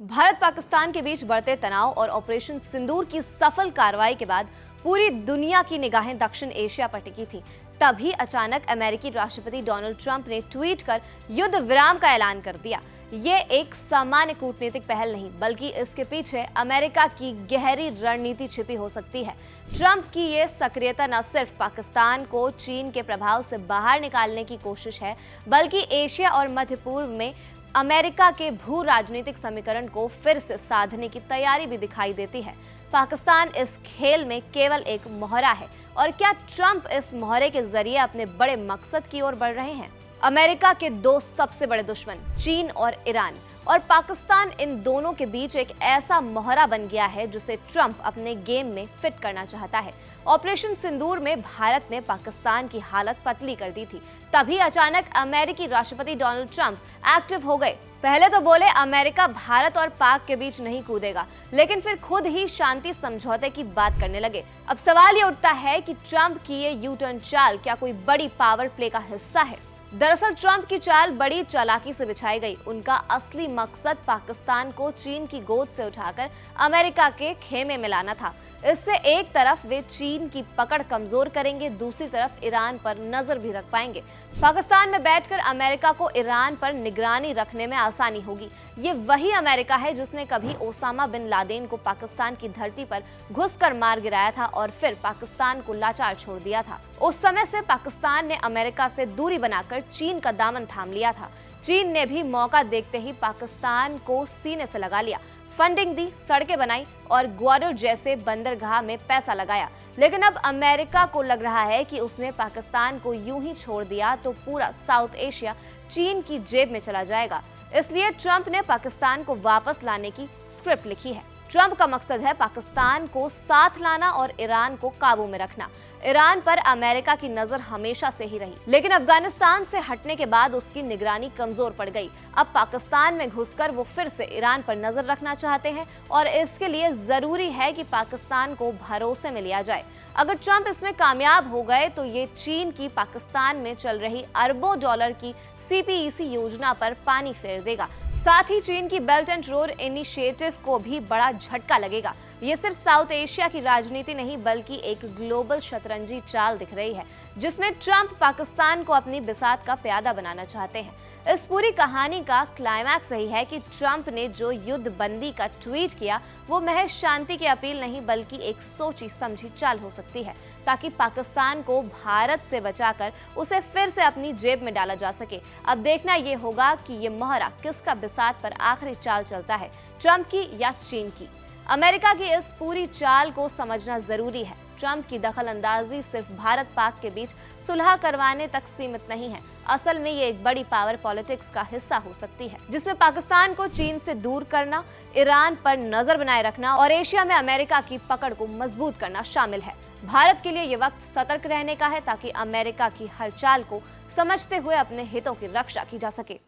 भारत पाकिस्तान के बीच बढ़ते तनाव और ऑपरेशन सिंदूर की सफल कार्रवाई के बाद पूरी दुनिया की निगाहें दक्षिण एशिया पर टिकी थी। तभी अचानक अमेरिकी राष्ट्रपति डोनाल्ड ट्रंप ने ट्वीट कर युद्ध विराम का ऐलान कर दिया। ये एक सामान्य कूटनीतिक पहल नहीं, बल्कि इसके पीछे अमेरिका की गहरी रणनीति छिपी हो सकती है। ट्रंप की ये सक्रियता न सिर्फ पाकिस्तान को चीन के प्रभाव से बाहर निकालने की कोशिश है, बल्कि एशिया और मध्य पूर्व में अमेरिका के भू राजनीतिक समीकरण को फिर से साधने की तैयारी भी दिखाई देती है। पाकिस्तान इस खेल में केवल एक मोहरा है, और क्या ट्रंप इस मोहरे के जरिए अपने बड़े मकसद की ओर बढ़ रहे हैं? अमेरिका के दो सबसे बड़े दुश्मन चीन और ईरान, और पाकिस्तान इन दोनों के बीच एक ऐसा मोहरा बन गया है जिसे ट्रंप अपने गेम में फिट करना चाहता है। ऑपरेशन सिंदूर में भारत ने पाकिस्तान की हालत पतली कर दी थी। तभी अचानक अमेरिकी राष्ट्रपति डोनाल्ड ट्रंप एक्टिव हो गए। पहले तो बोले अमेरिका भारत और पाक के बीच नहीं कूदेगा, लेकिन फिर खुद ही शांति समझौते की बात करने लगे। अब सवाल ये उठता है कि ट्रंप की ये यू टर्न चाल क्या कोई बड़ी पावर प्ले का हिस्सा है? दरअसल ट्रंप की चाल बड़ी चालाकी से बिछाई गई। उनका असली मकसद पाकिस्तान को चीन की गोद से उठाकर अमेरिका के खेमे में लाना था। इससे एक तरफ वे चीन की पकड़ कमजोर करेंगे, दूसरी तरफ ईरान पर नजर भी रख पाएंगे। पाकिस्तान में बैठकर अमेरिका को ईरान पर निगरानी रखने में आसानी होगी। ये वही अमेरिका है जिसने कभी ओसामा बिन लादेन को पाकिस्तान की धरती पर घुसकर मार गिराया था और फिर पाकिस्तान को लाचार छोड़ दिया था। उस समय से पाकिस्तान ने अमेरिका से दूरी बनाकर चीन का दामन थाम लिया था। चीन ने भी मौका देखते ही पाकिस्तान को सीने से लगा लिया, फंडिंग दी, सड़कें बनाई और ग्वादर जैसे बंदरगाह में पैसा लगाया। लेकिन अब अमेरिका को लग रहा है कि उसने पाकिस्तान को यूं ही छोड़ दिया तो पूरा साउथ एशिया चीन की जेब में चला जाएगा। इसलिए ट्रंप ने पाकिस्तान को वापस लाने की स्क्रिप्ट लिखी है। ट्रंप का मकसद है पाकिस्तान को साथ लाना और ईरान को काबू में रखना। ईरान पर अमेरिका की नजर हमेशा से ही रही, लेकिन अफगानिस्तान से हटने के बाद उसकी निगरानी कमजोर पड़ गई। अब पाकिस्तान में घुसकर वो फिर से ईरान पर नजर रखना चाहते हैं, और इसके लिए जरूरी है कि पाकिस्तान को भरोसे में लिया जाए। अगर ट्रंप इसमें कामयाब हो गए तो ये चीन की पाकिस्तान में चल रही अरबों डॉलर की CPEC योजना पर पानी फेर देगा। साथ ही चीन की बेल्ट एंड रोड इनिशिएटिव को भी बड़ा झटका लगेगा। ये सिर्फ साउथ एशिया की राजनीति नहीं, बल्कि एक ग्लोबल शतरंजी चाल दिख रही है, जिसमें ट्रंप पाकिस्तान को अपनी बिसात का प्यादा बनाना चाहते हैं। इस पूरी कहानी का क्लाइमैक्स यही है कि ट्रंप ने जो युद्ध बंदी का ट्वीट किया वो महज शांति की अपील नहीं, बल्कि एक सोची समझी चाल हो सकती है, ताकि पाकिस्तान को भारत से बचाकर उसे फिर से अपनी जेब में डाला जा सके। अब देखना ये होगा कि ये मोहरा किसका बिसात पर आखिरी चाल चलता है, ट्रंप की या चीन की। अमेरिका की इस पूरी चाल को समझना जरूरी है। ट्रंप की दखल अंदाजी सिर्फ भारत पाक के बीच सुलह करवाने तक सीमित नहीं है। असल में ये एक बड़ी पावर पॉलिटिक्स का हिस्सा हो सकती है, जिसमें पाकिस्तान को चीन से दूर करना, ईरान पर नजर बनाए रखना और एशिया में अमेरिका की पकड़ को मजबूत करना शामिल है। भारत के लिए ये वक्त सतर्क रहने का है, ताकि अमेरिका की हर चाल को समझते हुए अपने हितों की रक्षा की जा सके।